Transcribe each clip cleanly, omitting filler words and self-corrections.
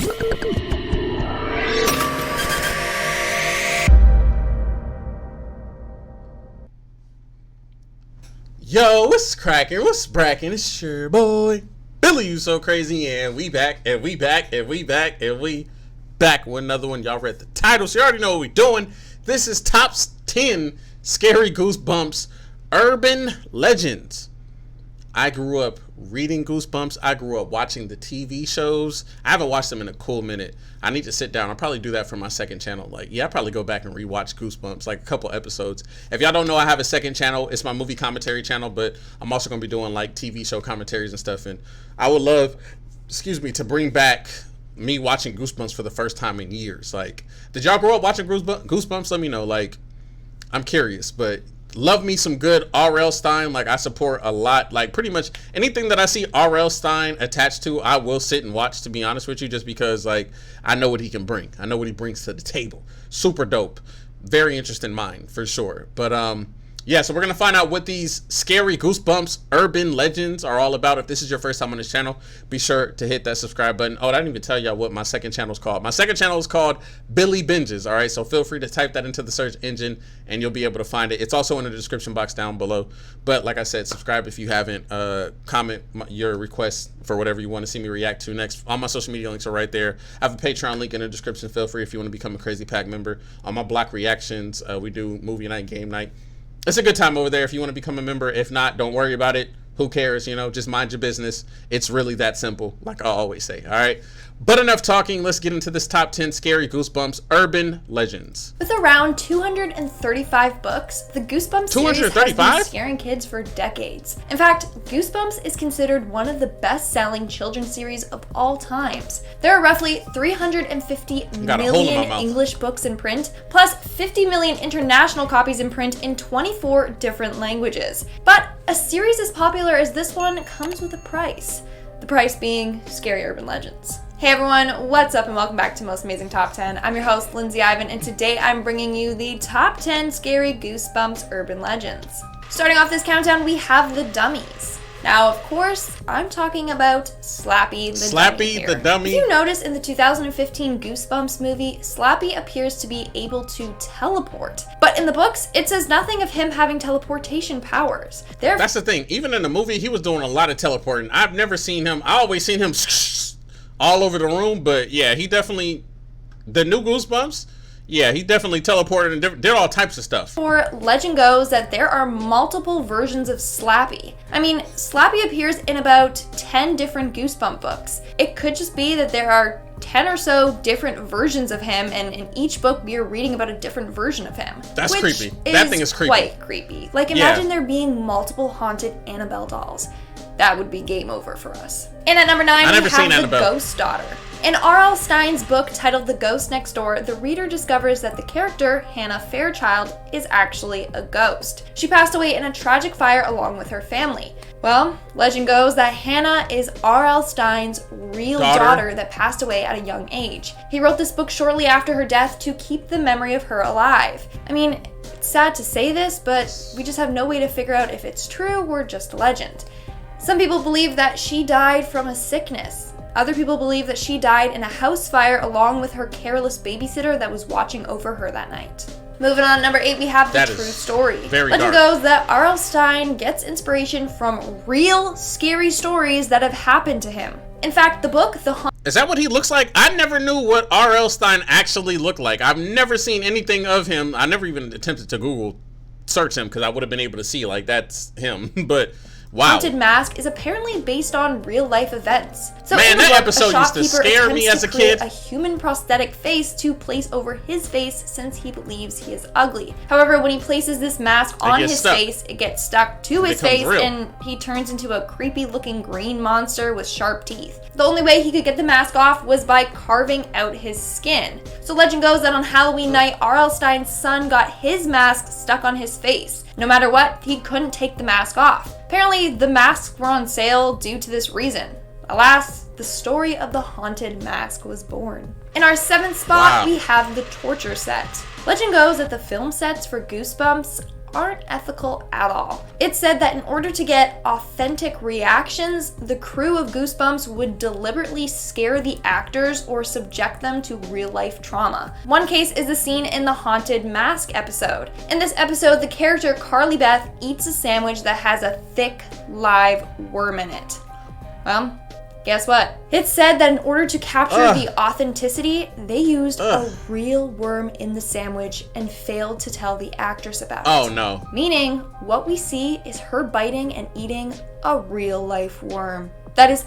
Yo, what's cracking? What's bracking? It's your boy, BillyYouSoCrazy, and we back with another one. Y'all read the title, so you already know what we're doing. This is top 10 scary Goosebumps urban legends. I grew up reading Goosebumps. I grew up watching the TV shows. I haven't watched them in a cool minute. I need to sit down. I'll probably do that for my second channel. I'll probably go back and rewatch Goosebumps, like a couple episodes. If y'all don't know, I have a second channel. It's my movie commentary channel, but I'm also going to be doing like TV show commentaries and stuff. And I would love, to bring back me watching Goosebumps for the first time in years. Did y'all grow up watching Goosebumps? Let me know. I'm curious, but love me some good R.L. Stine. I support a lot. Pretty much anything that I see R.L. Stine attached to, I will sit and watch, to be honest with you, just because I know what he can bring. I know what he brings to the table. Super dope. Very interesting mind, for sure. But yeah, so we're going to find out what these scary Goosebumps urban legends are all about. If this is your first time on this channel, be sure to hit that subscribe button. Oh, I didn't even tell y'all what my second channel is called. My second channel is called Billy Binges, all right? So feel free to type that into the search engine, and you'll be able to find it. It's also in the description box down below. But like I said, subscribe if you haven't. Comment your requests for whatever you want to see me react to next. All my social media links are right there. I have a Patreon link in the description. Feel free if you want to become a Crazy Pack member. On my block reactions, we do movie night, game night. It's a good time over there if you want to become a member. If not, don't worry about it. Who cares? Just mind your business. It's really that simple, like I always say. All right. But enough talking. Let's get into this top 10 scary Goosebumps urban legends. With around 235 books, the Goosebumps series has been scaring kids for decades. In fact, Goosebumps is considered one of the best-selling children's series of all times. There are roughly 350 million English books in print, plus 50 million international copies in print in 24 different languages. But a series as popular as this one comes with a price. The price being scary urban legends. Hey everyone, what's up and welcome back to Most Amazing Top 10. I'm your host, Lindsay Ivan, and today I'm bringing you the top 10 scary Goosebumps urban legends. Starting off this countdown, we have the dummies. Now, of course, I'm talking about Slappy the dummy. If you notice in the 2015 Goosebumps movie, Slappy appears to be able to teleport. But in the books, it says nothing of him having teleportation powers. That's the thing. Even in the movie, he was doing a lot of teleporting. I've never seen him. I always seen him all over the room. But yeah, he definitely, the new Goosebumps, yeah, he definitely teleported and did all types of stuff. For legend goes that there are multiple versions of Slappy. I mean, Slappy appears in about 10 different Goosebump books. It could just be that there are 10 or so different versions of him, and in each book you're reading about a different version of him. That's creepy. That thing is creepy. Quite creepy. Imagine there being multiple haunted Annabelle dolls. That would be game over for us. And at number 9, we have the Ghost Daughter. In R.L. Stine's book titled The Ghost Next Door, the reader discovers that the character, Hannah Fairchild, is actually a ghost. She passed away in a tragic fire along with her family. Well, legend goes that Hannah is R.L. Stine's real daughter that passed away at a young age. He wrote this book shortly after her death to keep the memory of her alive. I mean, it's sad to say this, but we just have no way to figure out if it's true or just a legend. Some people believe that she died from a sickness. Other people believe that she died in a house fire along with her careless babysitter that was watching over her that night. Moving on to number 8, we have the true story. Legend goes that R.L. Stine gets inspiration from real scary stories that have happened to him. In fact, the book, Is that what he looks like? I never knew what R.L. Stine actually looked like. I've never seen anything of him. I never even attempted to Google search him because I would have been able to see that's him. But wow. Haunted Mask is apparently based on real-life events. So man, that episode used to scare me as a kid. A human prosthetic face to place over his face since he believes he is ugly. However, when he places this mask on his face, it gets stuck to his face and he turns into a creepy-looking green monster with sharp teeth. The only way he could get the mask off was by carving out his skin. So legend goes that on Halloween night, R.L. Stine's son got his mask stuck on his face. No matter what, he couldn't take the mask off. Apparently, the masks were on sale due to this reason. Alas, the story of the haunted mask was born. In our 7th spot, we have the torture set. Legend goes that the film sets for Goosebumps aren't ethical at all. It's said that in order to get authentic reactions, the crew of Goosebumps would deliberately scare the actors or subject them to real-life trauma. One case is the scene in the Haunted Mask episode. In this episode, the character Carly Beth eats a sandwich that has a thick, live worm in it. Well, guess what? It's said that in order to capture the authenticity, they used a real worm in the sandwich and failed to tell the actress about it. Oh no. Meaning, what we see is her biting and eating a real-life worm. That is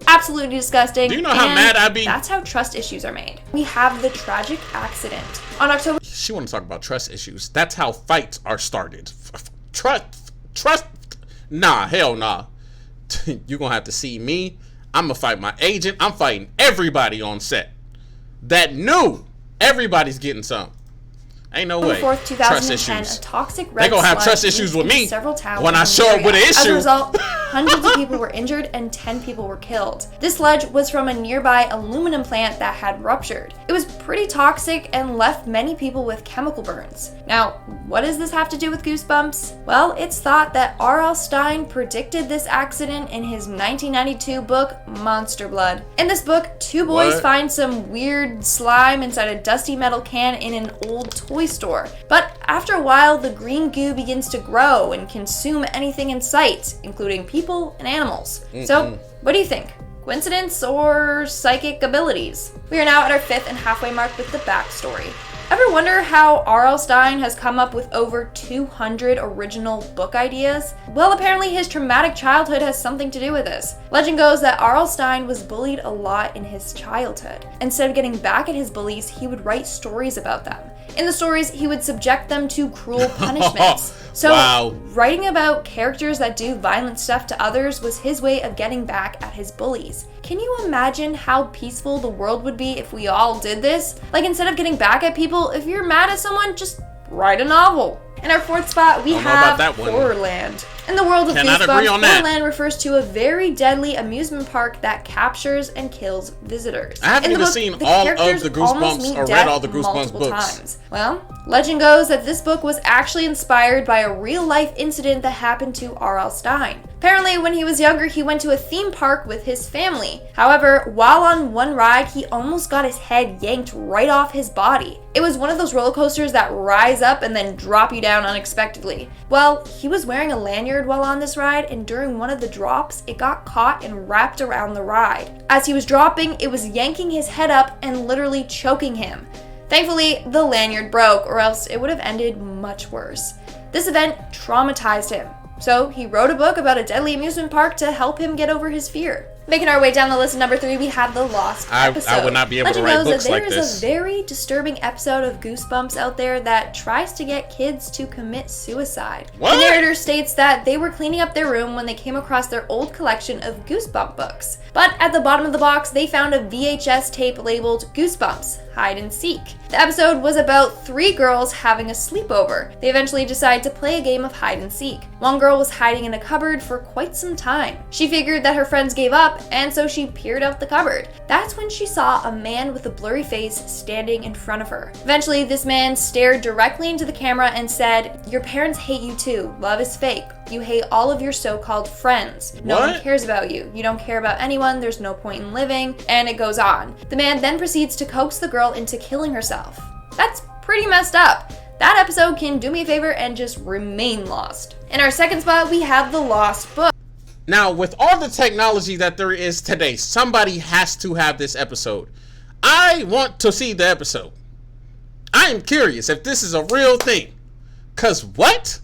absolutely disgusting. Do you know how mad I'd be? That's how trust issues are made. We have the tragic accident on October... She want to talk about trust issues. That's how fights are started. Trust? Nah, hell nah. You're going to have to see me. I'm going to fight my agent. I'm fighting everybody on set that knew everybody's getting some. Ain't no way. 4th, 2010, a toxic red they gonna have trust issues with me when I show up with an issue. As a result, hundreds of people were injured and 10 people were killed. This sludge was from a nearby aluminum plant that had ruptured. It was pretty toxic and left many people with chemical burns. Now, what does this have to do with Goosebumps? Well, it's thought that R.L. Stine predicted this accident in his 1992 book, Monster Blood. In this book, two boys find some weird slime inside a dusty metal can in an old toy store. But after a while, the green goo begins to grow and consume anything in sight, including people and animals. So, what do you think? Coincidence or psychic abilities? We are now at our 5th and halfway mark with the backstory. Ever wonder how R.L. Stine has come up with over 200 original book ideas? Well, apparently his traumatic childhood has something to do with this. Legend goes that R.L. Stine was bullied a lot in his childhood. Instead of getting back at his bullies, he would write stories about them. In the stories, he would subject them to cruel punishments. So, writing about characters that do violent stuff to others was his way of getting back at his bullies. Can you imagine how peaceful the world would be if we all did this? Like, instead of getting back at people, if you're mad at someone, just write a novel. In our 4th spot, we have Horrorland. In the world of Goosebumps, Horrorland refers to a very deadly amusement park that captures and kills visitors. I haven't even seen all of the Goosebumps or read all the Goosebumps books. Well, legend goes that this book was actually inspired by a real-life incident that happened to R.L. Stine. Apparently, when he was younger, he went to a theme park with his family. However, while on one ride, he almost got his head yanked right off his body. It was one of those roller coasters that rise up and then drop you down unexpectedly. Well, he was wearing a lanyard while on this ride, and during one of the drops, it got caught and wrapped around the ride. As he was dropping, it was yanking his head up and literally choking him. Thankfully, the lanyard broke, or else it would have ended much worse. This event traumatized him. So he wrote a book about a deadly amusement park to help him get over his fear. Making our way down the list at number 3, we have the Lost episode. I would not be able to write books like this. There is a very disturbing episode of Goosebumps out there that tries to get kids to commit suicide. What? The narrator states that they were cleaning up their room when they came across their old collection of Goosebump books. But at the bottom of the box, they found a VHS tape labeled Goosebumps, Hide and Seek. The episode was about 3 girls having a sleepover. They eventually decide to play a game of hide and seek. One girl was hiding in a cupboard for quite some time. She figured that her friends gave up, and so she peered out the cupboard. That's when she saw a man with a blurry face standing in front of her. Eventually, this man stared directly into the camera and said, "Your parents hate you too. Love is fake. You hate all of your so-called friends. No one cares about you. You don't care about anyone. There's no point in living," and it goes on. The man then proceeds to coax the girl into killing herself. That's pretty messed up. That episode can do me a favor and just remain lost. In our 2nd spot, we have The Lost Book. Now, with all the technology that there is today, somebody has to have this episode. I want to see the episode. I am curious if this is a real thing. 'Cause what?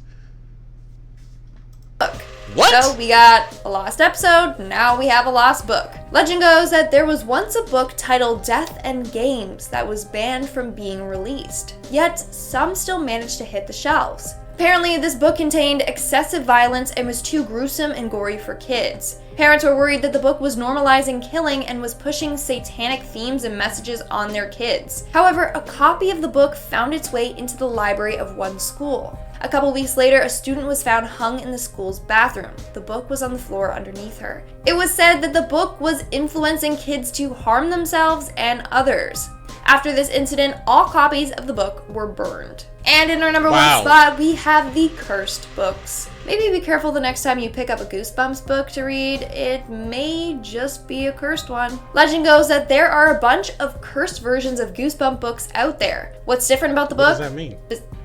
What? So we got a lost episode, now we have a lost book. Legend goes that there was once a book titled Death and Games that was banned from being released. Yet, some still managed to hit the shelves. Apparently, this book contained excessive violence and was too gruesome and gory for kids. Parents were worried that the book was normalizing killing and was pushing satanic themes and messages on their kids. However, a copy of the book found its way into the library of one school. A couple weeks later, a student was found hung in the school's bathroom. The book was on the floor underneath her. It was said that the book was influencing kids to harm themselves and others. After this incident, all copies of the book were burned. And in our number one spot, we have the cursed books. Maybe be careful the next time you pick up a Goosebumps book to read. It may just be a cursed one. Legend goes that there are a bunch of cursed versions of Goosebumps books out there. What's different about the book? What does that mean?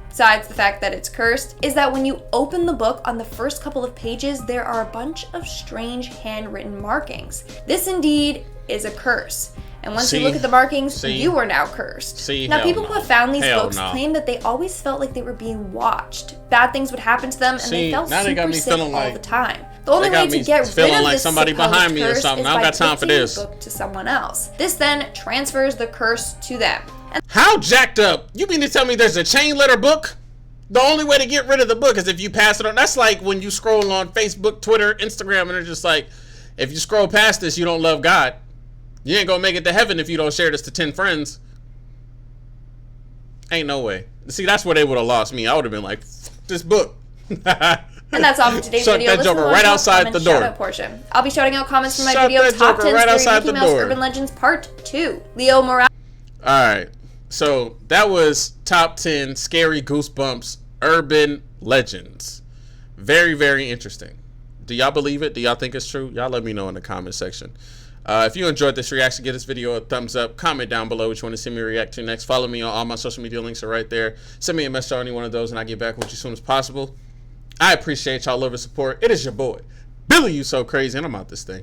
Besides the fact that it's cursed, is that when you open the book on the first couple of pages, there are a bunch of strange handwritten markings. This indeed is a curse. And once you look at the markings, you are now cursed. Now, people who have found these books claim that they always felt like they were being watched. Bad things would happen to them, and they felt super sick all the time. The only way to get rid of this somebody behind me or something. I don't got time for this. The book to someone else. This then transfers the curse to them. How jacked up? You mean to tell me there's a chain letter book? The only way to get rid of the book is if you pass it on. That's like when you scroll on Facebook, Twitter, Instagram, and they're just like, if you scroll past this, you don't love God. You ain't gonna make it to heaven if you don't share this to 10 friends. Ain't no way. See, that's where they would have lost me. I would have been like, this book. And that's all for today's video. That joker right outside the door. Portion. I'll be shouting out comments from my video. Top 10 right outside the door. Urban Legends Part 2. Leo Morales. Alright. So, that was top 10 scary Goosebumps urban legends. Very, very interesting. Do y'all believe it? Do y'all think it's true? Y'all let me know in the comment section. If you enjoyed this reaction, give this video a thumbs up. Comment down below which one to see me react to next. Follow me on all my social media links are right there. Send me a message on any one of those and I'll get back with you as soon as possible. I appreciate y'all love and support. It is your boy, BillyYouSoCrazy, and I'm out this thing.